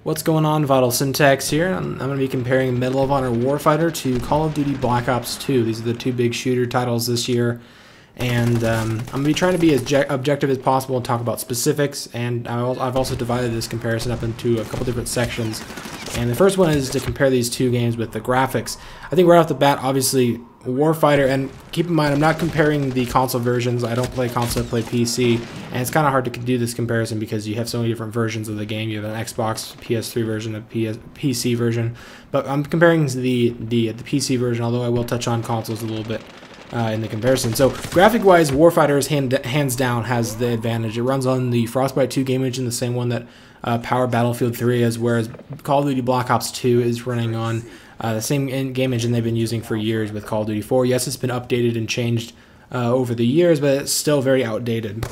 What's going on? VitalSyntax here. I'm going to be comparing Medal of Honor Warfighter to Call of Duty Black Ops 2. These are the two big shooter titles this year, and I'm going to be trying to be as objective as possible and talk about specifics, and I've also divided this comparison up into a couple different sections. And the first one is to compare these two games with the graphics. I think right off the bat, obviously, Warfighter, and keep in mind, I'm not comparing the console versions. I don't play console, I play PC, and it's kind of hard to do this comparison because you have so many different versions of the game. You have an Xbox, PS3 version, a PC version, but I'm comparing the PC version, although I will touch on consoles a little bit in the comparison. So graphic-wise, Warfighter is hands down has the advantage. It runs on the Frostbite 2 game engine, the same one that powered Battlefield 3 is, whereas Call of Duty Black Ops 2 is running on the same game engine they've been using for years with Call of Duty 4. Yes, it's been updated and changed over the years, but it's still very outdated.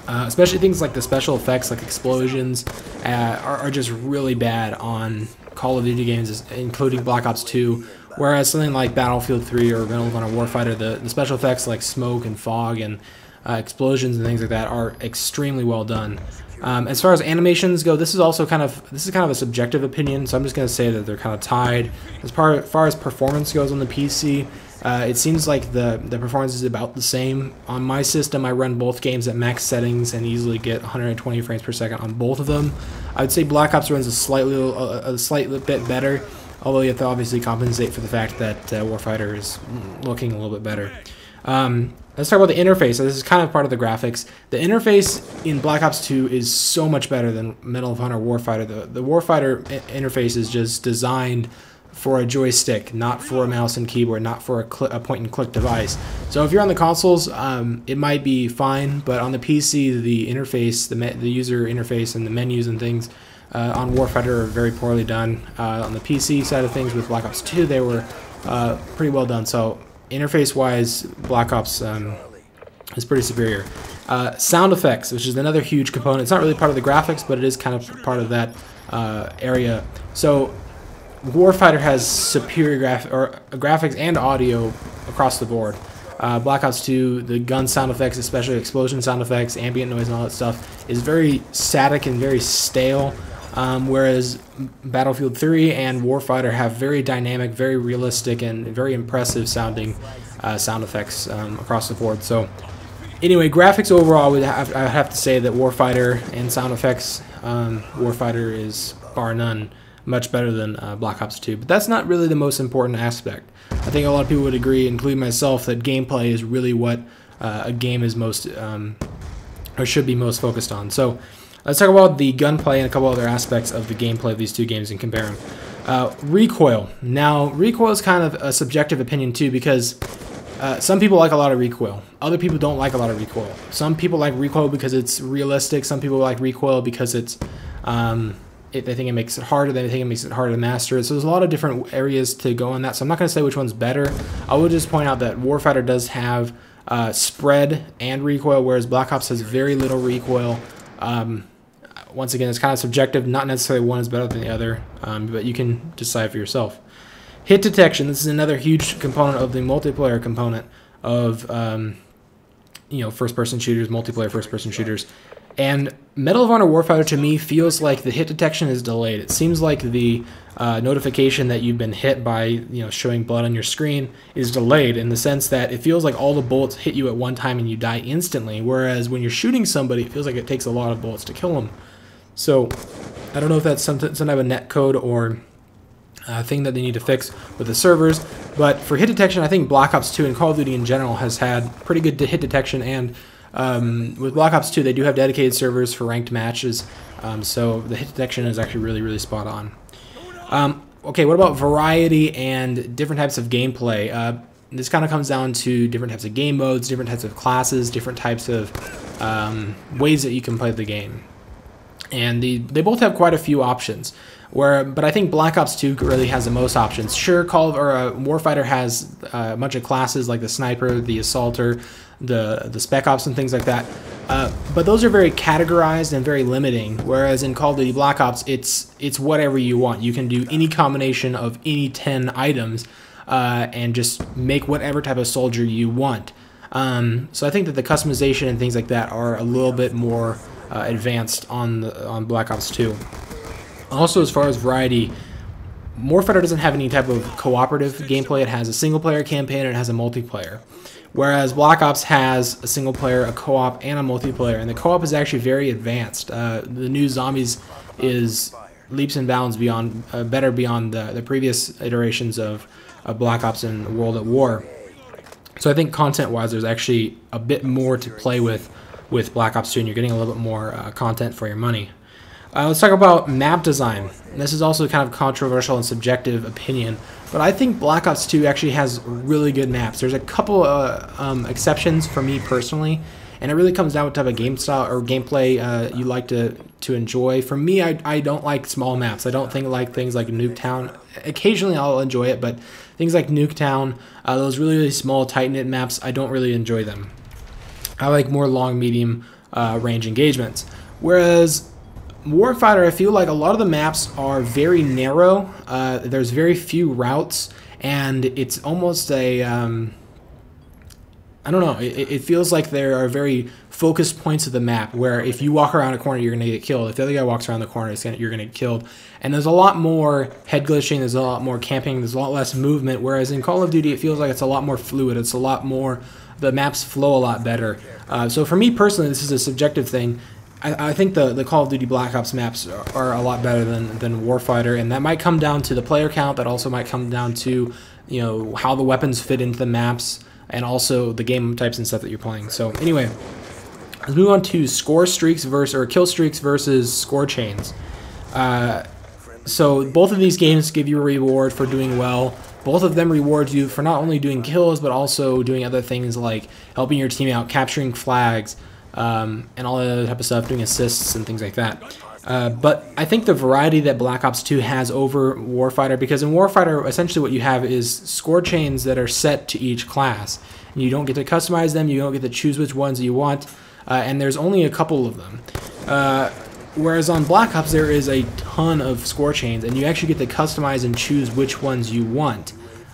Especially things like the special effects, like explosions, are just really bad on Call of Duty games, including Black Ops 2. Whereas something like Battlefield 3 or Medal of Honor Warfighter, the special effects like smoke and fog and explosions and things like that are extremely well done. As far as animations go, this is kind of a subjective opinion, so I'm just going to say that they're kind of tied. As far as performance goes on the PC, it seems like the performance is about the same. On my system, I run both games at max settings and easily get 120 frames per second on both of them. I would say Black Ops runs a slight bit better, although you have to obviously compensate for the fact that Warfighter is looking a little bit better. Let's talk about the interface. So this is kind of part of the graphics. The interface in Black Ops 2 is so much better than Medal of Honor Warfighter. The Warfighter interface is just designed for a joystick, not for a mouse and keyboard, not for a point-and-click device. So if you're on the consoles, it might be fine, but on the PC, the interface, the user interface and the menus and things on Warfighter are very poorly done. On the PC side of things with Black Ops 2, they were pretty well done. So interface-wise, Black Ops is pretty superior. Sound effects, which is another huge component. It's not really part of the graphics, but it is kind of part of that area. So Warfighter has superior graphics and audio across the board. Black Ops 2, the gun sound effects, especially explosion sound effects, ambient noise and all that stuff, is very static and very stale. Whereas Battlefield 3 and Warfighter have very dynamic, very realistic, and very impressive sounding sound effects across the board. So anyway, graphics overall, I have to say that Warfighter and sound effects, Warfighter is bar none much better than Black Ops 2. But that's not really the most important aspect. I think a lot of people would agree, including myself, that gameplay is really what a game is most, or should be most focused on. So let's talk about the gunplay and a couple other aspects of the gameplay of these two games and compare them. Recoil. Now, recoil is kind of a subjective opinion too, because some people like a lot of recoil. Other people don't like a lot of recoil. Some people like recoil because it's realistic. Some people like recoil because it's they think it makes it harder. They think it makes it harder to master it. So there's a lot of different areas to go on that. So I'm not going to say which one's better. I will just point out that Warfighter does have spread and recoil, whereas Black Ops has very little recoil. Once again, it's kind of subjective. Not necessarily one is better than the other, but you can decide for yourself. Hit detection. This is another huge component of the multiplayer component of first-person shooters, multiplayer first-person shooters. And Medal of Honor Warfighter, to me, feels like the hit detection is delayed. It seems like the notification that you've been hit by, showing blood on your screen is delayed, in the sense that it feels like all the bullets hit you at one time and you die instantly, whereas when you're shooting somebody, it feels like it takes a lot of bullets to kill them. So I don't know if that's some type of netcode or thing that they need to fix with the servers, but for hit detection, I think Black Ops 2 and Call of Duty in general has had pretty good hit detection, and with Black Ops 2, they do have dedicated servers for ranked matches, so the hit detection is actually really, really spot on. Okay, what about variety and different types of gameplay? This kind of comes down to different types of game modes, different types of classes, different types of ways that you can play the game. And they both have quite a few options, but I think Black Ops 2 really has the most options. Sure, Warfighter has a bunch of classes like the Sniper, the Assaulter, the Spec Ops and things like that, but those are very categorized and very limiting, whereas in Call of Duty Black Ops, it's whatever you want. You can do any combination of any 10 items and just make whatever type of soldier you want. So I think that the customization and things like that are a little bit more advanced on Black Ops 2. Also, as far as variety, Warfighter doesn't have any type of cooperative gameplay. It has a single-player campaign and it has a multiplayer. Whereas Black Ops has a single-player, a co-op, and a multiplayer. And the co-op is actually very advanced. The new Zombies is leaps and bounds beyond, better beyond the previous iterations of Black Ops and World at War. So I think content-wise, there's actually a bit more to play with Black Ops 2, and you're getting a little bit more content for your money. Let's talk about map design. And this is also kind of controversial and subjective opinion, but I think Black Ops 2 actually has really good maps. There's a couple exceptions for me personally, and it really comes down to what type of game style or gameplay you like to enjoy. For me, I don't like small maps. I don't like things like Nuketown. Occasionally I'll enjoy it, but things like Nuketown, those really small, tight-knit maps, I don't really enjoy them. I like more long, medium range engagements. Whereas Warfighter, I feel like a lot of the maps are very narrow. There's very few routes, and it's almost a I don't know. It feels like there are very focused points of the map where if you walk around a corner, you're gonna get killed. If the other guy walks around the corner, you're gonna get killed. And there's a lot more head glitching. There's a lot more camping. There's a lot less movement. Whereas in Call of Duty, it feels like it's a lot more fluid. It's a lot more. The maps flow a lot better. So for me personally, this is a subjective thing. I think the Call of Duty Black Ops maps are a lot better than Warfighter, and that might come down to the player count. That also might come down to, you know, how the weapons fit into the maps, and also the game types and stuff that you're playing. So anyway, let's move on to kill streaks versus score chains. So both of these games give you a reward for doing well. Both of them reward you for not only doing kills, but also doing other things like helping your team out, capturing flags, and all that other type of stuff, doing assists and things like that. But I think the variety that Black Ops 2 has over Warfighter, because in Warfighter, essentially what you have is score chains that are set to each class. And you don't get to customize them, you don't get to choose which ones you want, and there's only a couple of them. Whereas on Black Ops, there is a ton of score chains, and you actually get to customize and choose which ones you want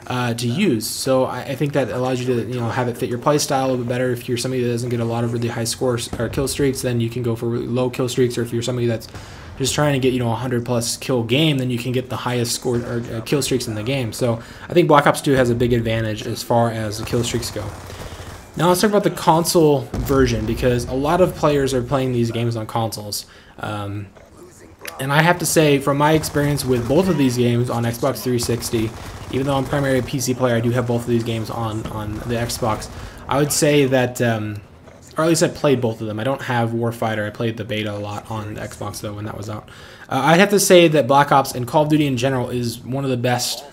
to use. So I think that allows you to, you know, have it fit your play style a little bit better. If you're somebody that doesn't get a lot of really high scores or kill streaks, then you can go for really low kill streaks. Or if you're somebody that's just trying to get, you know, 100+ kill game, then you can get the highest score or kill streaks in the game. So I think Black Ops 2 has a big advantage as far as the kill streaks go. Now let's talk about the console version, because a lot of players are playing these games on consoles. And I have to say, from my experience with both of these games on Xbox 360, even though I'm primarily a PC player, I do have both of these games on the Xbox. I would say that, or at least I played both of them. I don't have Warfighter. I played the beta a lot on Xbox, though, when that was out. I'd have to say that Black Ops and Call of Duty in general is one of the best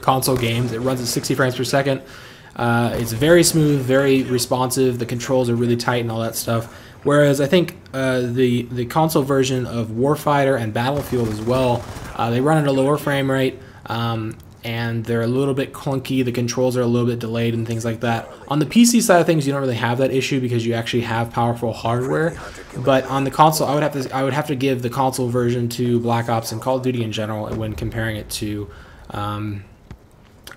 console games. It runs at 60 frames per second. It's very smooth, very responsive. The controls are really tight and all that stuff. Whereas I think the console version of Warfighter and Battlefield as well, they run at a lower frame rate, and they're a little bit clunky. The controls are a little bit delayed and things like that. On the PC side of things, you don't really have that issue because you actually have powerful hardware. But on the console, I would have to give the console version to Black Ops and Call of Duty in general when comparing it to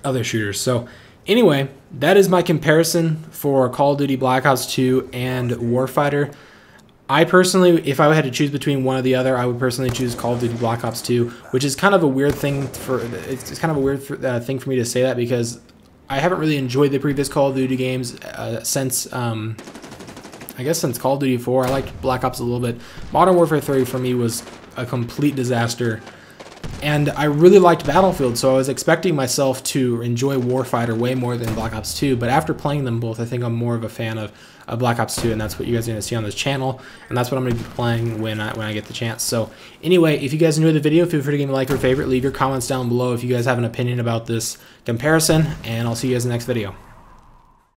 other shooters. So anyway, that is my comparison for Call of Duty Black Ops 2 and Warfighter. I personally, if I had to choose between one or the other, I would personally choose Call of Duty Black Ops 2, which is kind of a weird thing it's kind of a weird thing for me to say that, because I haven't really enjoyed the previous Call of Duty games since I guess since Call of Duty 4. I liked Black Ops a little bit. Modern Warfare 3 for me was a complete disaster. And I really liked Battlefield, so I was expecting myself to enjoy Warfighter way more than Black Ops 2, but after playing them both, I think I'm more of a fan of Black Ops 2, and that's what you guys are going to see on this channel, and that's what I'm going to be playing when I get the chance. So anyway, if you guys enjoyed the video, feel free to give me a like or favorite, leave your comments down below if you guys have an opinion about this comparison, and I'll see you guys in the next video.